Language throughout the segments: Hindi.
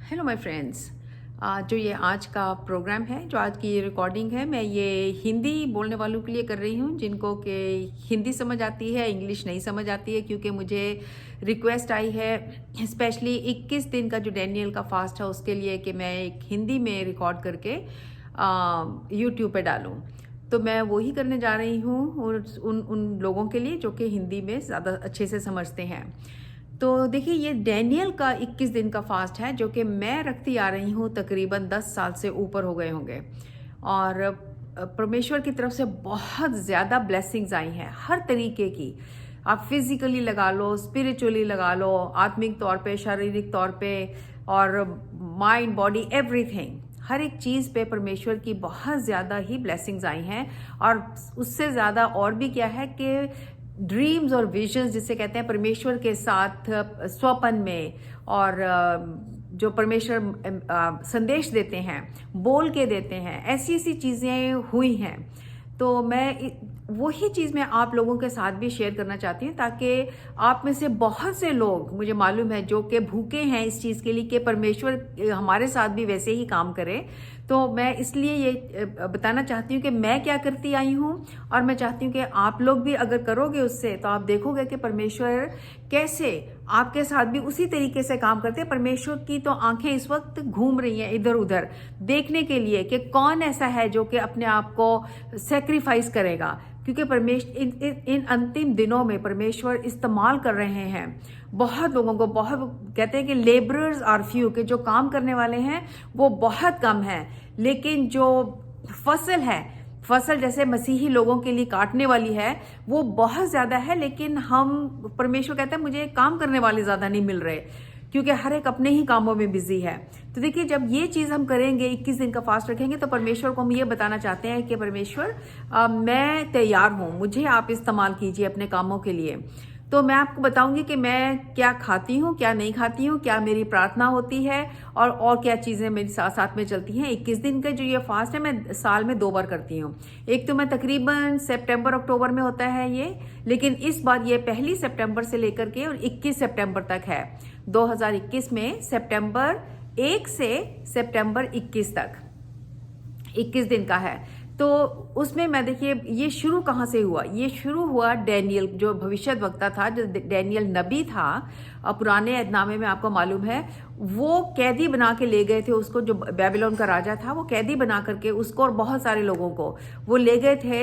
Hello my friends. जो ये आज का प्रोग्राम है, जो आज की ये रिकॉर्डिंग है, मैं ये हिंदी बोलने वालों के लिए कर रही हूँ जिनको कि हिंदी समझ आती है, इंग्लिश नहीं समझ आती है। क्योंकि मुझे रिक्वेस्ट आई है स्पेशली 21 दिन का जो डैनियल का फास्ट है उसके लिए कि मैं एक हिंदी में रिकॉर्ड करके यूट्यूब पे डालूँ। तो मैं वही करने जा रही हूँ और उन उन लोगों के लिए जो कि हिंदी में ज़्यादा अच्छे से समझते हैं। तो देखिए, ये डैनियल का 21 दिन का फास्ट है जो कि मैं रखती आ रही हूँ, तकरीबन 10 साल से ऊपर हो गए होंगे। और परमेश्वर की तरफ से बहुत ज़्यादा ब्लेसिंग्स आई हैं हर तरीके की। आप फिजिकली लगा लो, स्पिरिचुअली लगा लो, आत्मिक तौर पे, शारीरिक तौर पे, और माइंड बॉडी एवरीथिंग, हर एक चीज़ पे परमेश्वर की बहुत ज़्यादा ही ब्लेसिंग्स आई हैं। और उससे ज़्यादा और भी क्या है कि ड्रीम्स और विजन्स जिसे कहते हैं, परमेश्वर के साथ स्वप्न में, और जो परमेश्वर संदेश देते हैं, बोल के देते हैं, ऐसी ऐसी चीज़ें हुई हैं। तो मैं वही चीज़ मैं आप लोगों के साथ भी शेयर करना चाहती हूँ, ताकि आप में से बहुत से लोग, मुझे मालूम है, जो कि भूखे हैं इस चीज़ के लिए कि परमेश्वर हमारे साथ भी वैसे ही काम करे। तो मैं इसलिए ये बताना चाहती हूँ कि मैं क्या करती आई हूँ, और मैं चाहती हूँ कि आप लोग भी अगर करोगे उससे, तो आप देखोगे कि परमेश्वर कैसे आपके साथ भी उसी तरीके से काम करते हैं। परमेश्वर की तो आंखें इस वक्त घूम रही हैं इधर उधर देखने के लिए कि कौन ऐसा है जो कि अपने आप को सेक्रीफाइस करेगा। क्योंकि परमेश्वर इन अंतिम दिनों में परमेश्वर इस्तेमाल कर रहे हैं बहुत लोगों को। बहुत कहते हैं कि लेबरर्स आर फ्यू, कि जो काम करने वाले हैं वो बहुत कम हैं, लेकिन जो फसल जैसे मसीही लोगों के लिए काटने वाली है वो बहुत ज़्यादा है। लेकिन हम, परमेश्वर कहता है, मुझे काम करने वाले ज़्यादा नहीं मिल रहे, क्योंकि हर एक अपने ही कामों में बिजी है। तो देखिए, जब ये चीज़ हम करेंगे, 21 दिन का फास्ट रखेंगे, तो परमेश्वर को हम ये बताना चाहते हैं कि परमेश्वर, मैं तैयार हूँ, मुझे आप इस्तेमाल कीजिए अपने कामों के लिए। तो मैं आपको बताऊंगी कि मैं क्या खाती हूँ, क्या नहीं खाती हूँ, क्या मेरी प्रार्थना होती है, और क्या चीज़ें मेरे साथ साथ में चलती हैं। 21 दिन का जो ये फास्ट है, मैं साल में 2 बार करती हूँ। एक तो मैं तकरीबन सितंबर अक्टूबर में होता है ये, लेकिन इस बार ये 1 सितंबर से लेकर के और 21 सितंबर तक है। 2021 में सितंबर 1 से सितंबर 21 तक 21 दिन का है। तो उसमें मैं, देखिए, ये शुरू कहाँ से हुआ? ये शुरू हुआ डैनियल, जो भविष्यद्वक्ता था, जो डैनियल नबी था, पुराने अहदनामे में आपको मालूम है, वो कैदी बना के ले गए थे उसको। जो बेबीलोन का राजा था, वो कैदी बना करके उसको और बहुत सारे लोगों को वो ले गए थे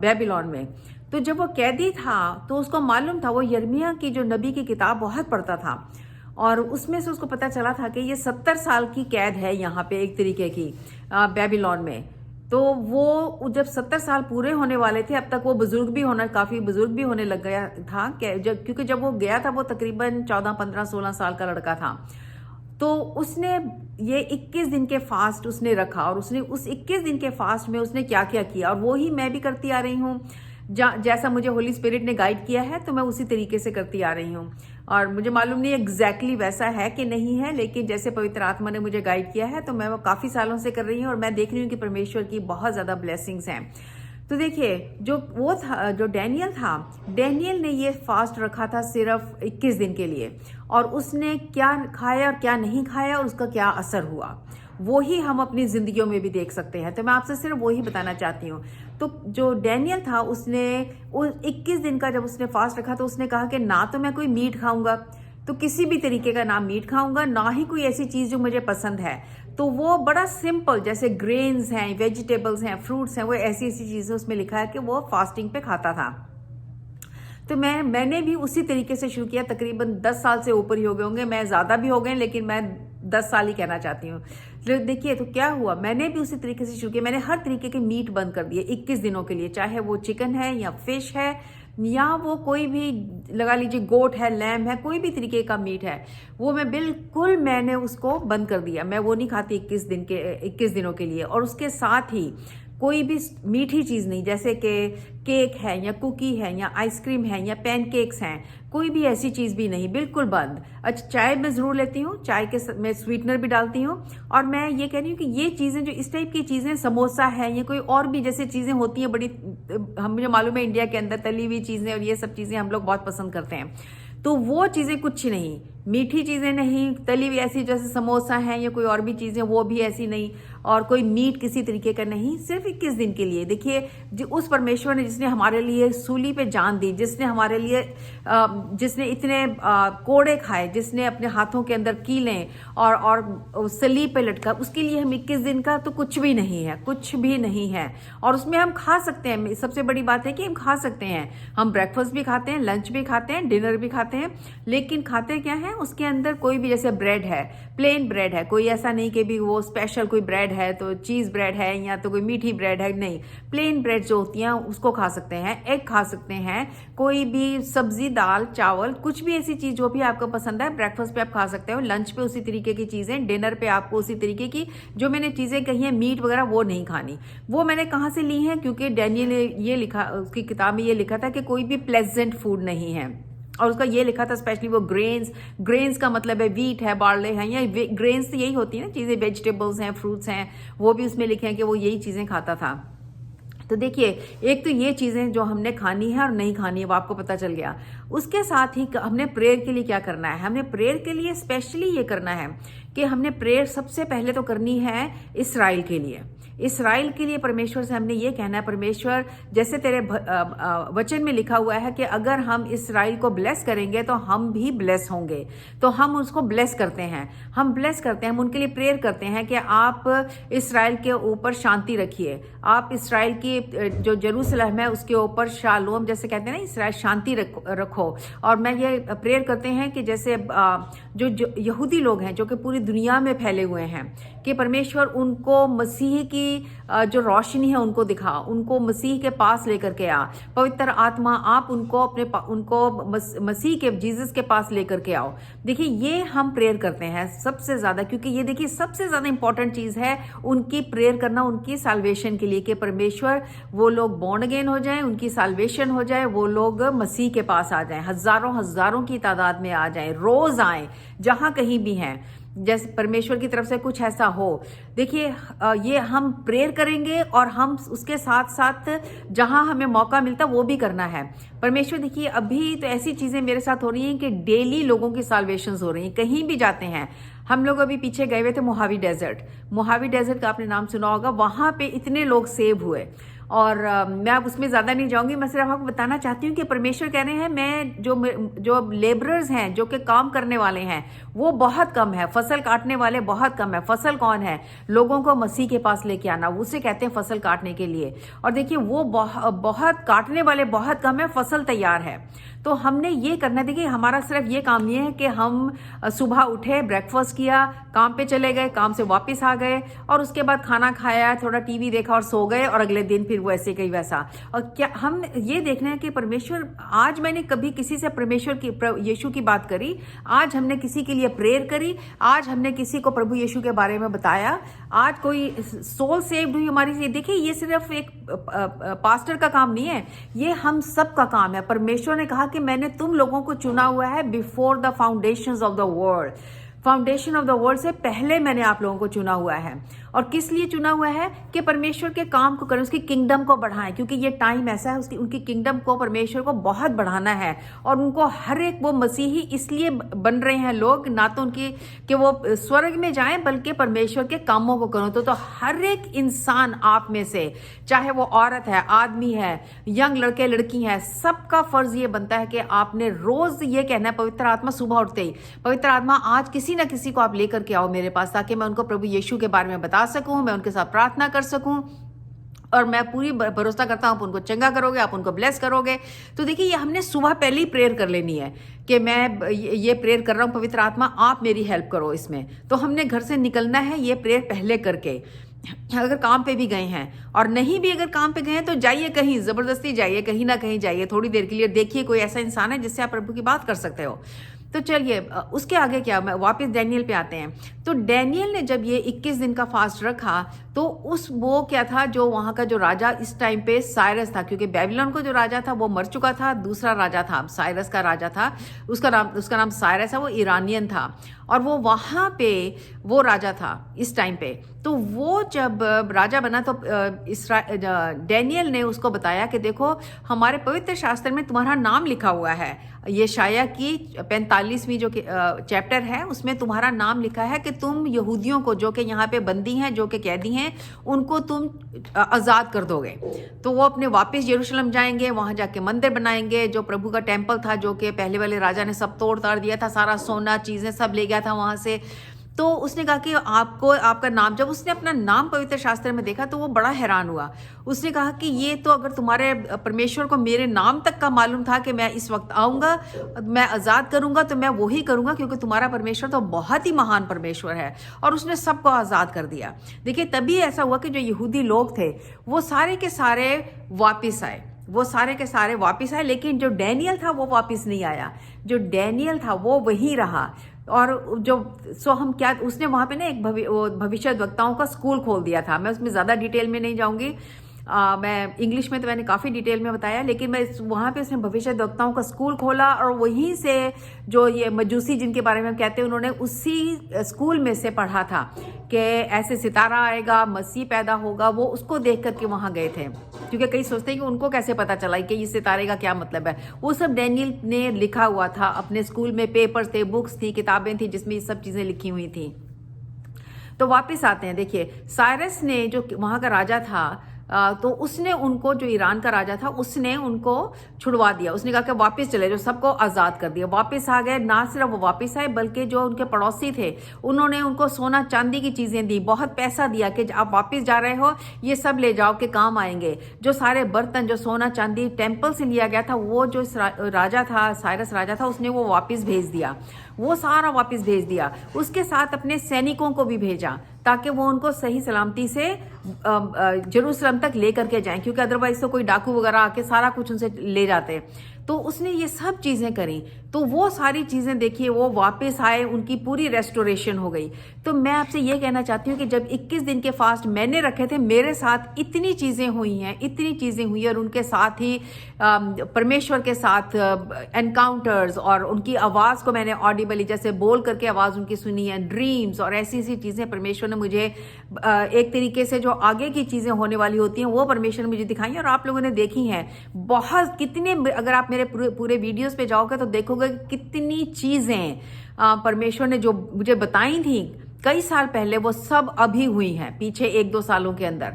बेबीलोन में। तो जब वो कैदी था तो उसको मालूम था, वो यिर्मयाह की जो नबी की किताब बहुत पढ़ता था, और उसमें से उसको पता चला था कि ये 70 साल की कैद है यहाँ पे एक तरीके की बेबीलोन में। तो वो जब 70 साल पूरे होने वाले थे, अब तक वो काफी बुजुर्ग भी होने लग गया था, क्योंकि जब वो गया था वो तकरीबन 14, 15, 16 साल का लड़का था। तो उसने ये 21 दिन के फास्ट उसने रखा, और उसने उस 21 दिन के फास्ट में उसने क्या क्या किया, और वो ही मैं भी करती आ रही हूँ। जैसा मुझे होली स्पिरिट ने गाइड किया है, तो मैं उसी तरीके से करती आ रही हूँ। और मुझे मालूम नहीं एग्जैक्टली वैसा है कि नहीं है, लेकिन जैसे पवित्र आत्मा ने मुझे गाइड किया है, तो मैं वो काफ़ी सालों से कर रही हूँ, और मैं देख रही हूँ कि परमेश्वर की बहुत ज़्यादा ब्लेसिंग्स हैं। तो देखिए, जो वो था, जो डैनियल था, डैनियल ने ये फास्ट रखा था सिर्फ 21 दिन के लिए, और उसने क्या खाया और क्या नहीं खाया, और उसका क्या असर हुआ, वो ही हम अपनी जिंदगियों में भी देख सकते हैं। तो मैं आपसे सिर्फ वही बताना चाहती हूँ। तो जो डैनियल था, उसने 21 दिन का जब उसने फास्ट रखा, तो उसने कहा कि ना तो मैं कोई मीट खाऊंगा, तो किसी भी तरीके का ना मीट खाऊंगा, ना ही कोई ऐसी चीज जो मुझे पसंद है। तो वो बड़ा सिंपल, जैसे ग्रेन्स हैं, वेजिटेबल्स हैं, फ्रूट्स हैं, वो ऐसी ऐसी चीजें उसमें लिखा है कि वो फास्टिंग पे खाता था। तो मैंने भी उसी तरीके से शुरू किया। तकरीबन 10 साल से ऊपर ही हो गए होंगे, मैं ज़्यादा भी हो गए, लेकिन मैं 10 साल ही कहना चाहती हूँ। तो देखिए, तो क्या हुआ, मैंने भी उसी तरीके से शुरू किया। मैंने हर तरीके के मीट बंद कर दिए 21 दिनों के लिए, चाहे वो चिकन है या फिश है, या वो कोई भी, लगा लीजिए, गोट है, लैम है, कोई भी तरीके का मीट है, वो मैंने उसको बंद कर दिया। मैं वो नहीं खाती 21 दिनों के लिए। और उसके साथ ही कोई भी मीठी चीज़ नहीं, जैसे कि केक है या कुकी है या आइसक्रीम है या पैनकेक्स हैं, कोई भी ऐसी चीज़ भी नहीं, बिल्कुल बंद। अच्छा, चाय मैं ज़रूर लेती हूँ, चाय के मैं स्वीटनर भी डालती हूँ। और मैं ये कह रही हूँ कि ये चीज़ें, जो इस टाइप की चीज़ें, समोसा है या कोई और भी जैसे चीज़ें होती हैं बड़ी, मुझे मालूम है इंडिया के अंदर तली हुई चीज़ें और ये सब चीज़ें हम लोग बहुत पसंद करते हैं, तो वो चीज़ें कुछ नहीं। मीठी चीज़ें नहीं, तली हुई ऐसी जैसे समोसा है या कोई और भी चीज़ें, वो भी ऐसी नहीं, और कोई मीट किसी तरीके का नहीं, सिर्फ 21 दिन के लिए। देखिए उस परमेश्वर ने जिसने हमारे लिए सूली पे जान दी, जिसने हमारे लिए जिसने इतने कोड़े खाए, जिसने अपने हाथों के अंदर कीलें और सलीब पे लटका, उसके लिए हम 21 दिन का तो कुछ भी नहीं है, कुछ भी नहीं है। और उसमें हम खा सकते हैं, सबसे बड़ी बात है कि हम खा सकते हैं, हम ब्रेकफास्ट भी खाते हैं, लंच भी खाते हैं, डिनर भी खाते हैं, लेकिन खाते क्या है, उसके अंदर कोई भी, जैसे ब्रेड है, प्लेन ब्रेड है, कोई ऐसा नहीं कि भी वो स्पेशल कोई ब्रेड है तो चीज ब्रेड है या तो कोई मीठी ब्रेड है, नहीं, प्लेन ब्रेड जो होती है उसको खा सकते हैं, एग खा सकते हैं, कोई भी सब्जी, दाल, चावल, कुछ भी ऐसी चीज जो भी आपको पसंद है, ब्रेकफास्ट पे आप खा सकते हो, लंच पे उसी तरीके की चीजें, डिनर पे आपको उसी तरीके की, जो मैंने चीजें कही है मीट वगैरह वो नहीं खानी। वो मैंने कहां से ली है, क्योंकि डैनियल ने ये लिखा, उसकी किताब में ये लिखा था कि कोई भी प्लेजेंट फूड नहीं है, और उसका ये लिखा था स्पेशली वो ग्रेन्स का मतलब है व्हीट है, बार्ले है, या ग्रेन्स तो यही होती है ना चीजें, वेजिटेबल्स हैं, फ्रूट्स हैं, वो भी उसमें लिखे हैं कि वो यही चीजें खाता था। तो देखिए, एक तो ये चीजें जो हमने खानी है और नहीं खानी है वो आपको पता चल गया। उसके साथ ही हमने प्रेयर के लिए क्या करना है, हमने प्रेयर के लिए स्पेशली ये करना है कि हमने प्रेयर सबसे पहले तो करनी है इसराइल के लिए। इसराइल के लिए परमेश्वर से हमने ये कहना है, परमेश्वर जैसे तेरे वचन में लिखा हुआ है कि अगर हम इसराइल को ब्लेस करेंगे तो हम भी ब्लेस होंगे, तो हम उसको ब्लेस करते हैं, हम ब्लेस करते हैं, हम उनके लिए प्रेयर करते हैं कि आप इसराइल के ऊपर शांति रखिए, आप इसराइल की जो जेरूसलम है उसके ऊपर शालोम, जैसे कहते हैं ना, इसराइल शांति रखो। और मैं ये प्रेयर करते हैं कि जैसे जो यहूदी लोग हैं जो कि पूरी दुनिया में फैले हुए हैं, कि परमेश्वर उनको मसीह की जो रोशनी है उनको दिखा, उनको मसीह के पास लेकर के आ, पवित्र आत्मा आप उनको मसीह के, जीसस के पास लेकर के आओ। देखिए ये हम प्रेयर करते हैं सबसे ज्यादा, क्योंकि ये देखिए सबसे ज्यादा इंपॉर्टेंट चीज है उनकी प्रेयर करना, उनकी साल्वेशन के लिए, कि परमेश्वर वो लोग बॉर्न अगेन हो जाएं, उनकी साल्वेशन हो जाए, वो लोग मसीह के पास आ जाएं, हजारों हजारों की तादाद में आ जाएं, रोज आए, जहां कहीं भी हैं, जैसे परमेश्वर की तरफ से कुछ ऐसा हो। देखिए ये हम प्रेयर करेंगे और हम उसके साथ साथ जहां हमें मौका मिलता वो भी करना है। परमेश्वर देखिए अभी तो ऐसी चीजें मेरे साथ हो रही हैं कि डेली लोगों की साल्वेशंस हो रही हैं, कहीं भी जाते हैं। हम लोग अभी पीछे गए हुए थे मोहावी डेजर्ट का आपने नाम सुना होगा, वहां पे इतने लोग सेव हुए। और मैं अब उसमें ज्यादा नहीं जाऊंगी, मैं सिर्फ आपको बताना चाहती हूँ कि परमेश्वर कह रहे हैं मैं जो लेबरर्स हैं, जो कि काम करने वाले हैं, वो बहुत कम है, फसल काटने वाले बहुत कम है। फसल कौन है? लोगों को मसीह के पास लेके आना, उसे कहते हैं फसल काटने के लिए। और देखिए वो बहुत काटने वाले बहुत कम है, फसल तैयार है। तो हमने ये करना, देखिए हमारा सिर्फ ये काम ये है कि हम सुबह उठे, ब्रेकफास्ट किया, काम पे चले गए, काम से वापस आ गए, और उसके बाद खाना खाया, थोड़ा टीवी देखा और सो गए, और अगले दिन फिर वो ऐसे कहीं वैसा। और क्या हम ये देखना है कि परमेश्वर, आज मैंने कभी किसी से परमेश्वर की, यीशु की बात करी, आज हमने किसी के लिए प्रेयर करी, आज हमने किसी को प्रभु यीशु के बारे में बताया, आज कोई सोल सेव्ड हुई हमारी से। देखिए ये सिर्फ एक पास्टर का काम नहीं है, ये हम सब का काम है। परमेश्वर ने कहा कि मैंने तुम लोगों को चुना हुआ है before the foundations of the world, foundation of the world से पहले मैंने आप लोगों को चुना हुआ है। और किस लिए चुना हुआ है? कि परमेश्वर के काम को करें, उसकी किंगडम को बढ़ाएं, क्योंकि ये टाइम ऐसा है उनकी किंगडम को, परमेश्वर को बहुत बढ़ाना है। और उनको हर एक, वो मसीही इसलिए बन रहे हैं लोग, ना तो उनकी कि वो स्वर्ग में जाएं, बल्कि परमेश्वर के कामों को करो। तो हर एक इंसान आप में से, चाहे वो औरत है, आदमी है, यंग लड़के लड़की है, सबका फर्ज ये बनता है कि आपने रोज ये कहना है, पवित्र आत्मा सुबह उठते ही, पवित्र आत्मा आज किसी ना किसी को आप लेकर के आओ मेरे पास, ताकि मैं उनको प्रभु यीशु के बारे में बता सकूं, मैं उनके साथ प्रार्थना कर सकूं, और मैं पूरी भरोसा करता हूं आप उनको चंगा करोगे, आप उनको ब्लेस करोगे। तो देखिए ये हमने सुबह पहले ही प्रेयर कर लेनी है कि मैं ये प्रेयर कर रहा हूं, पवित्र आत्मा आप मेरी हेल्प करो इसमें। तो हमने घर से निकलना है ये प्रेयर पहले करके। अगर काम पे भी गए हैं, और नहीं भी अगर काम पे गए हैं, तो जाइए कहीं, जबरदस्ती जाइए, कहीं ना कहीं जाइए, थोड़ी देर के लिए देखिए कोई ऐसा इंसान है जिससे आप प्रभु की बात कर सकते हो। तो चलिए उसके आगे क्या, मैं वापस डैनियल पे आते हैं। तो डैनियल ने जब ये 21 दिन का फास्ट रखा, तो उस वो क्या था, जो वहाँ का जो राजा इस टाइम पे साइरस था, क्योंकि बेबीलोन को जो राजा था वो मर चुका था, दूसरा राजा था, साइरस का राजा था, उसका नाम साइरस है, वो ईरानियन था, और वो वहाँ पे वो राजा था इस टाइम पे। तो वो जब राजा बना तो डैनियल ने उसको बताया कि देखो, हमारे पवित्र शास्त्र में तुम्हारा नाम लिखा हुआ है, यशायाह की 45वीं जो चैप्टर है उसमें तुम्हारा नाम लिखा है कि तुम यहूदियों को जो कि यहाँ पे बंदी हैं, जो कि कैदी हैं, उनको तुम आज़ाद कर दोगे। तो वो अपने वापस यरूशलेम जाएंगे, वहाँ जाके मंदिर बनाएंगे, जो प्रभु का टेम्पल था, जो कि पहले वाले राजा ने सब तोड़ ताड़ दिया था, सारा सोना चीज़ें सब ले गया था वहाँ से। तो उसने कहा कि आपको आपका नाम, जब उसने अपना नाम पवित्र शास्त्र में देखा तो वो बड़ा हैरान हुआ। उसने कहा कि ये तो, अगर तुम्हारे परमेश्वर को मेरे नाम तक का मालूम था कि मैं इस वक्त आऊँगा, मैं आज़ाद करूँगा, तो मैं वही करूँगा, क्योंकि तुम्हारा परमेश्वर तो बहुत ही महान परमेश्वर है। और उसने सबको आज़ाद कर दिया। देखिए, तभी ऐसा हुआ कि जो यहूदी लोग थे वो सारे के सारे वापिस आए, वो सारे के सारे वापिस आए, लेकिन जो डैनियल था वो वापिस नहीं आया। जो डैनियल था वो वहीं रहा। और जो हम क्या, उसने वहाँ पे ना एक भविष्य वक्ताओं का स्कूल खोल दिया था। मैं उसमें ज़्यादा डिटेल में नहीं जाऊँगी, मैं इंग्लिश में तो मैंने काफ़ी डिटेल में बताया, लेकिन मैं वहाँ पे उसने भविष्य वक्ताओं का स्कूल खोला, और वहीं से जो ये मजूसी जिनके बारे में हम कहते हैं, उन्होंने उसी स्कूल में से पढ़ा था कि ऐसे सितारा आएगा, मसीह पैदा होगा। वो उसको देख करके वहाँ गए थे, क्योंकि कई सोचते हैं कि उनको कैसे पता चला कि ये सितारे का क्या मतलब है। वो सब डैनियल ने लिखा हुआ था अपने स्कूल में, पेपर्स थे, बुक्स थी, किताबें थी, जिसमें ये सब चीज़ें लिखी हुई थी। तो वापस आते हैं। देखिए, साइरस ने, जो वहाँ का राजा था, तो उसने उनको, जो ईरान का राजा था, उसने उनको छुड़वा दिया। उसने कहा कि वापस चले जाओ, सबको आज़ाद कर दिया, वापस आ गए। ना सिर्फ वो वापस आए, बल्कि जो उनके पड़ोसी थे उन्होंने उनको सोना चांदी की चीज़ें दी, बहुत पैसा दिया कि आप वापस जा रहे हो, ये सब ले जाओ के काम आएंगे। जो सारे बर्तन, जो सोना चांदी टेम्पल से लिया गया था, वो जो राजा था, साइरस राजा था, उसने वो वापस भेज दिया, वो सारा वापस भेज दिया। उसके साथ अपने सैनिकों को भी भेजा, ताकि वो उनको सही सलामती से जेरूसलम तक ले करके जाएं, क्योंकि अदरवाइज तो कोई डाकू वगैरह आके सारा कुछ उनसे ले जाते। तो उसने ये सब चीज़ें करी। तो वो सारी चीज़ें देखिए, वो वापस आए, उनकी पूरी रेस्टोरेशन हो गई। तो मैं आपसे ये कहना चाहती हूँ कि जब 21 दिन के फास्ट मैंने रखे थे, मेरे साथ इतनी चीज़ें हुई हैं, इतनी चीज़ें हुई, और उनके साथ ही परमेश्वर के साथ एनकाउंटर्स, और उनकी आवाज़ को मैंने ऑडिबली, जैसे बोल करके आवाज़ उनकी सुनी है, ड्रीम्स और ऐसी ऐसी चीज़ें परमेश्वर ने मुझे एक तरीके से जो आगे की चीज़ें होने वाली होती हैं वो परमेश्वर ने मुझे दिखाई, और आप लोगों ने देखी हैं बहुत। कितने, अगर आप मेरे पूरे वीडियोस पे जाओगे तो देखोगे कितनी चीज़ें परमेश्वर ने जो मुझे बताई थी कई साल पहले, वो सब अभी हुई हैं पीछे 1-2 सालों के अंदर।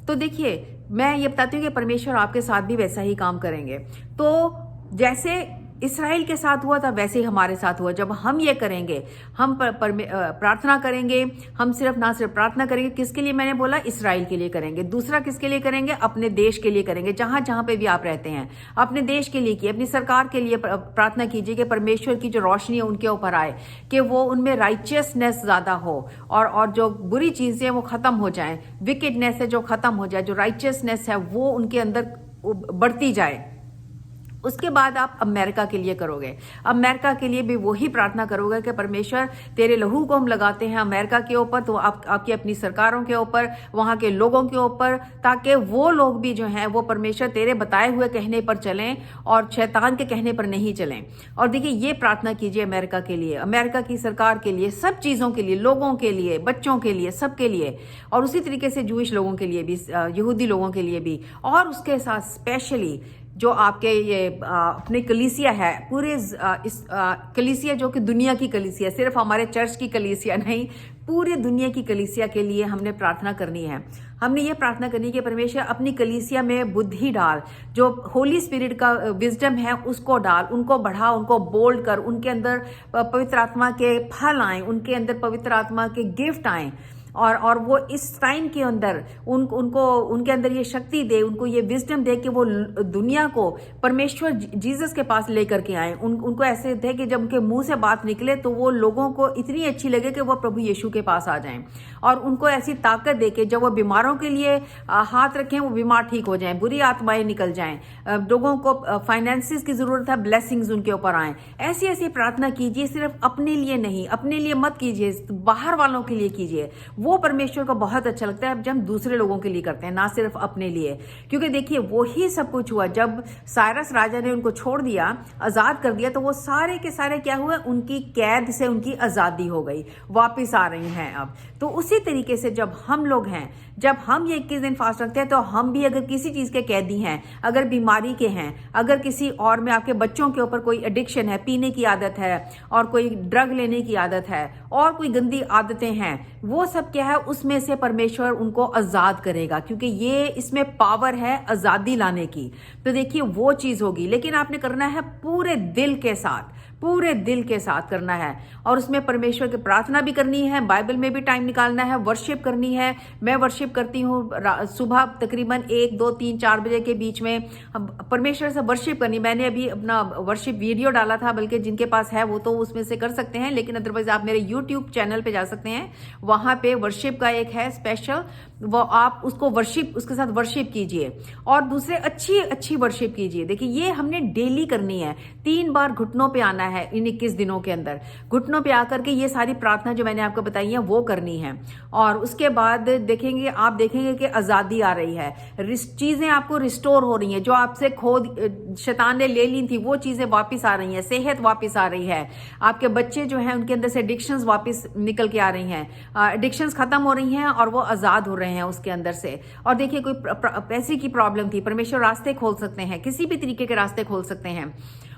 तो देखिए, मैं ये बताती हूँ कि परमेश्वर आपके साथ भी वैसा ही काम करेंगे। तो जैसे इस्राएल के साथ हुआ था, वैसे ही हमारे साथ हुआ। जब हम ये करेंगे, हम प्रार्थना करेंगे, हम ना सिर्फ प्रार्थना करेंगे, किसके लिए मैंने बोला, इस्राएल के लिए करेंगे। दूसरा किसके लिए करेंगे, अपने देश के लिए करेंगे। जहां जहां पे भी आप रहते हैं, अपने देश के लिए, अपनी सरकार के लिए प्रार्थना कीजिए कि परमेश्वर की जो रोशनी है उनके ऊपर आए, कि वो उनमें राइचियसनेस ज्यादा हो, और जो बुरी चीजें वो खत्म हो जाए, विकेडनेस है जो खत्म हो जाए, जो राइचियसनेस है वो उनके अंदर बढ़ती जाए। उसके बाद आप अमेरिका के लिए करोगे, अमेरिका के लिए भी वही प्रार्थना करोगे कि परमेश्वर, तेरे लहू को हम लगाते हैं अमेरिका के ऊपर, तो आपकी अपनी सरकारों के ऊपर, वहाँ के लोगों के ऊपर, ताकि वो लोग भी जो हैं वो परमेश्वर तेरे बताए हुए कहने पर चलें और शैतान के कहने पर नहीं चलें। और देखिए, ये प्रार्थना कीजिए अमेरिका के लिए, अमेरिका की सरकार के लिए, सब चीज़ों के लिए, लोगों के लिए, बच्चों के लिए, सबके लिए, और उसी तरीके से जूइश लोगों के लिए भी, यहूदी लोगों के लिए भी, और उसके साथ स्पेशली जो आपके ये अपने कलीसिया है, पूरे इस कलीसिया जो कि दुनिया की कलीसिया, सिर्फ हमारे चर्च की कलीसिया नहीं, पूरे दुनिया की कलीसिया के लिए हमने प्रार्थना करनी है। हमने ये प्रार्थना करनी है कि परमेश्वर अपनी कलीसिया में बुद्धि डाल, जो होली स्पिरिट का विजडम है उसको डाल, उनको बढ़ा, उनको बोल्ड कर, उनके अंदर पवित्र आत्मा के फल आए, उनके अंदर पवित्र आत्मा के गिफ्ट आए, और वो इस टाइम के अंदर उनको उनके अंदर ये शक्ति दे, उनको ये विजडम दे कि वो दुनिया को परमेश्वर जीसस के पास लेकर के आए। उनको ऐसे दे कि जब उनके मुंह से बात निकले तो वो लोगों को इतनी अच्छी लगे कि वो प्रभु यीशु के पास आ जाएं, और उनको ऐसी ताकत दे कि जब वो बीमारों के लिए हाथ रखें वो बीमार ठीक हो जाएं, बुरी आत्माएं निकल जाएं, लोगों को फाइनेंसिस की जरूरत है, ब्लेसिंग्स उनके ऊपर आए। ऐसी ऐसी प्रार्थना कीजिए, सिर्फ अपने लिए नहीं, अपने लिए मत कीजिए, बाहर वालों के लिए कीजिए। वो परमेश्वर को बहुत अच्छा लगता है जब हम दूसरे लोगों के लिए करते हैं, ना सिर्फ अपने लिए। क्योंकि देखिए वही सब कुछ हुआ जब साइरस राजा ने उनको छोड़ दिया, आजाद कर दिया, तो वो सारे के सारे क्या हुए, उनकी कैद से उनकी आजादी हो गई, वापिस आ रही हैं अब। तो उसी तरीके से जब हम लोग हैं, जब हम ये 21 दिन फास्ट रखते हैं, तो हम भी अगर किसी चीज के कैदी हैं, अगर बीमारी के हैं, अगर किसी और में आपके बच्चों के ऊपर कोई एडिक्शन है, पीने की आदत है और कोई ड्रग लेने की आदत है और कोई गंदी आदतें हैं, वो सब क्या है, उसमें से परमेश्वर उनको आजाद करेगा, क्योंकि ये इसमें पावर है आजादी लाने की। तो देखिए वो चीज होगी, लेकिन आपने करना है पूरे दिल के साथ, पूरे दिल के साथ करना है, और उसमें परमेश्वर की प्रार्थना भी करनी है, बाइबल में भी टाइम निकालना है, वर्शिप करनी है। मैं वर्शिप करती हूँ सुबह तकरीबन 1, 2, 3, 4 बजे के बीच में परमेश्वर से वर्शिप करनी। मैंने अभी अपना वर्शिप वीडियो डाला था, बल्कि जिनके पास है वो तो उसमें से कर सकते हैं, लेकिन अदरवाइज आप मेरे यूट्यूब चैनल पे जा सकते हैं, वहां पे वर्शिप का एक है स्पेशल, वो आप उसको वर्शिप, उसके साथ वर्शिप कीजिए और दूसरे अच्छी अच्छी वर्शिप कीजिए। देखिए ये हमने डेली करनी है, 3 बार घुटनों पे आना है इन 21 दिनों के अंदर, घुटनों पे आकर के ये सारी प्रार्थना जो मैंने आपको बताई है वो करनी है। और उसके बाद देखेंगे, आप देखेंगे कि आजादी आ रही है, चीजें आपको रिस्टोर हो रही हैं, जो आपसे शैतान ने ले ली थी वो चीजें वापस आ रही हैं, सेहत वापस आ रही है, आपके बच्चे जो हैं उनके अंदर से एडिक्शंस वापस निकल के आ रही हैं, एडिक्शंस खत्म हो रही हैं और वो आजाद हो रहे हैं उसके अंदर से। और देखिए कोई पैसे की प्रॉब्लम थी, परमेश्वर रास्ते खोल सकते हैं, किसी भी तरीके के रास्ते खोल सकते हैं।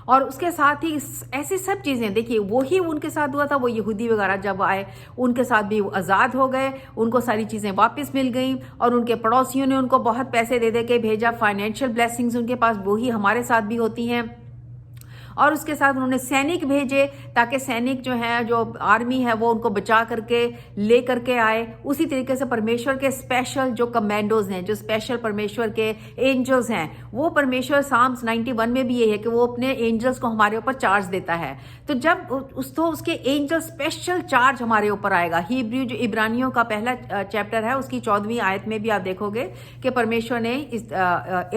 और उसके साथ ही ऐसी सब चीजें, देखिए वही उनके साथ हुआ था, वो यहूदी वगैरह जब आए उनके साथ भी आजाद हो गए, उनको सारी चीजें वापस मिल गई, और उनके पड़ोसियों ने उनको बहुत पैसे दे दे के भेजा, फाइनेंशियल ब्लेसिंग्स उनके पास, वही हमारे साथ भी होती हैं। और उसके साथ उन्होंने सैनिक भेजे, ताकि सैनिक जो है, जो आर्मी है, वो उनको बचा करके ले करके आए। उसी तरीके से परमेश्वर के स्पेशल जो कमांडोज हैं, जो स्पेशल परमेश्वर के एंजल्स हैं, वो परमेश्वर साम्स 91 में भी ये है कि वो अपने एंजल्स को हमारे ऊपर चार्ज देता है। तो जब उसके एंजल स्पेशल चार्ज हमारे ऊपर आएगा, हिब्रू जो इब्रानियों का पहला चैप्टर है उसकी 14वीं आयत में भी आप देखोगे कि परमेश्वर ने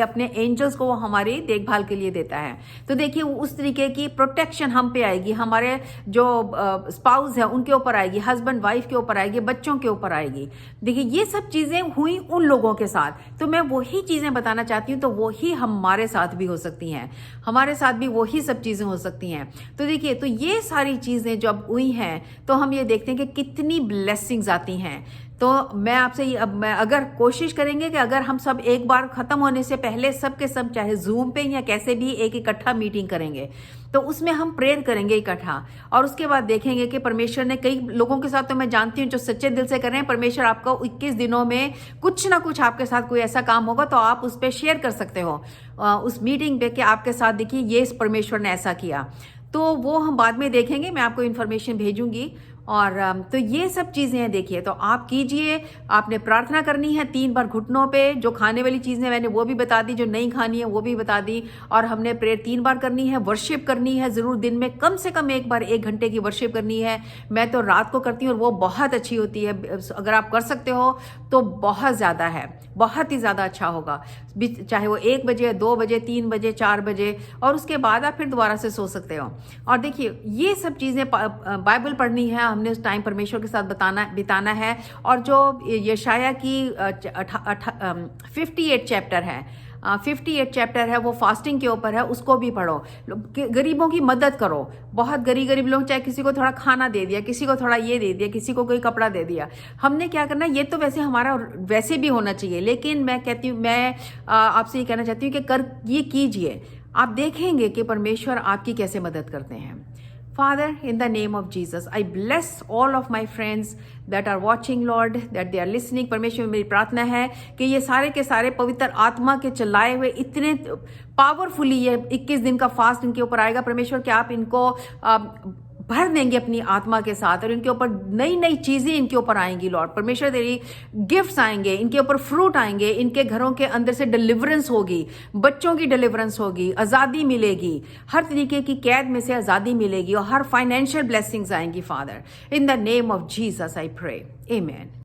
अपने एंजल्स को वो हमारी देखभाल के लिए देता है। तो देखिए उस तरीके की प्रोटेक्शन हम पे आएगी, हमारे जो स्पाउस है उनके ऊपर आएगी, हस्बैंड वाइफ के ऊपर आएगी, बच्चों के ऊपर आएगी। देखिए ये सब चीजें हुई उन लोगों के साथ, तो मैं वही चीजें बताना चाहती हूँ, तो वही हमारे साथ भी हो सकती हैं, हमारे साथ भी वही सब चीजें हो सकती हैं। तो देखिए, तो ये सारी चीजें जब हुई हैं, तो हम ये देखते हैं कि कितनी ब्लेसिंग्स आती हैं। तो मैं आपसे मैं अगर कोशिश करेंगे कि अगर हम सब एक बार खत्म होने से पहले सब के सब, चाहे जूम पे या कैसे भी, एक इकट्ठा मीटिंग करेंगे, तो उसमें हम प्रेयर करेंगे इकट्ठा, और उसके बाद देखेंगे कि परमेश्वर ने, कई लोगों के साथ तो मैं जानती हूँ जो सच्चे दिल से कर रहे हैं, परमेश्वर आपको 21 दिनों में कुछ ना कुछ आपके साथ कोई ऐसा काम होगा, तो आप उस पर शेयर कर सकते हो उस मीटिंग पे कि आपके साथ देखिए ये परमेश्वर ने ऐसा किया। तो वो हम बाद में देखेंगे, मैं आपको इन्फॉर्मेशन भेजूंगी। और तो ये सब चीजें हैं, देखिए तो आप कीजिए, आपने प्रार्थना करनी है 3 बार घुटनों पे, जो खाने वाली चीजें मैंने वो भी बता दी, जो नहीं खानी है वो भी बता दी, और हमने प्रेयर 3 बार करनी है, वर्शिप करनी है जरूर, दिन में कम से कम एक बार 1 घंटे की वर्शिप करनी है। मैं तो रात को करती हूँ और वो बहुत अच्छी होती है, अगर आप कर सकते हो तो बहुत ज्यादा है, बहुत ही ज्यादा अच्छा होगा, चाहे वो 1 बजे, 2 बजे, 3 बजे, 4 बजे, और उसके बाद आप फिर दोबारा से सो सकते हो। और देखिए ये सब चीजें, बाइबल पढ़नी है हमने, उस टाइम परमेश्वर के साथ बिताना है। और जो यशाया की 58 चैप्टर है, 58 चैप्टर है, वो फास्टिंग के ऊपर है, उसको भी पढ़ो, गरीबों की मदद करो। बहुत गरीब लोग, चाहे किसी को थोड़ा खाना दे दिया, किसी को थोड़ा ये दे दिया, किसी को कोई कपड़ा दे दिया, हमने क्या करना, ये तो वैसे हमारा वैसे भी होना चाहिए, लेकिन मैं कहती हूँ, मैं आपसे ये कहना चाहती हूँ कि ये कीजिए, आप देखेंगे कि परमेश्वर आपकी कैसे मदद करते हैं। Father, in the name of Jesus, I bless all of my friends that are watching, Lord, that they are listening. परमेश्वर, मेरी प्रार्थना है कि ये सारे के सारे पवित्र आत्मा के चलाए हुए इतने पावरफुली ये 21 दिन का फास्ट इनके ऊपर आएगा, परमेश्वर, कि आप इनको भर देंगे अपनी आत्मा के साथ, और इनके ऊपर नई नई चीजें इनके ऊपर आएंगी। लॉर्ड परमेश्वर, तेरी गिफ्ट्स आएंगे, इनके ऊपर फ्रूट आएंगे, इनके घरों के अंदर से डिलीवरेंस होगी, बच्चों की डिलीवरेंस होगी, आजादी मिलेगी, हर तरीके की कैद में से आजादी मिलेगी, और हर फाइनेंशियल ब्लेसिंग्स आएंगी। Father, in the name of Jesus I pray, amen.